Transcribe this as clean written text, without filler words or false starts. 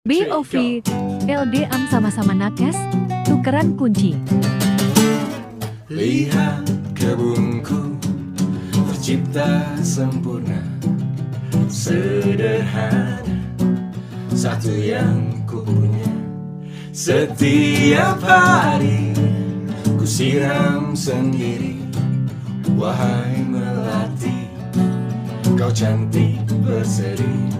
BOV, LDM sama-sama nakes, tukeran kunci. Lihat kebunku tercipta sempurna, sederhana, satu yang ku punya. Setiap hari ku siram sendiri. Wahai melati, kau cantik berseri.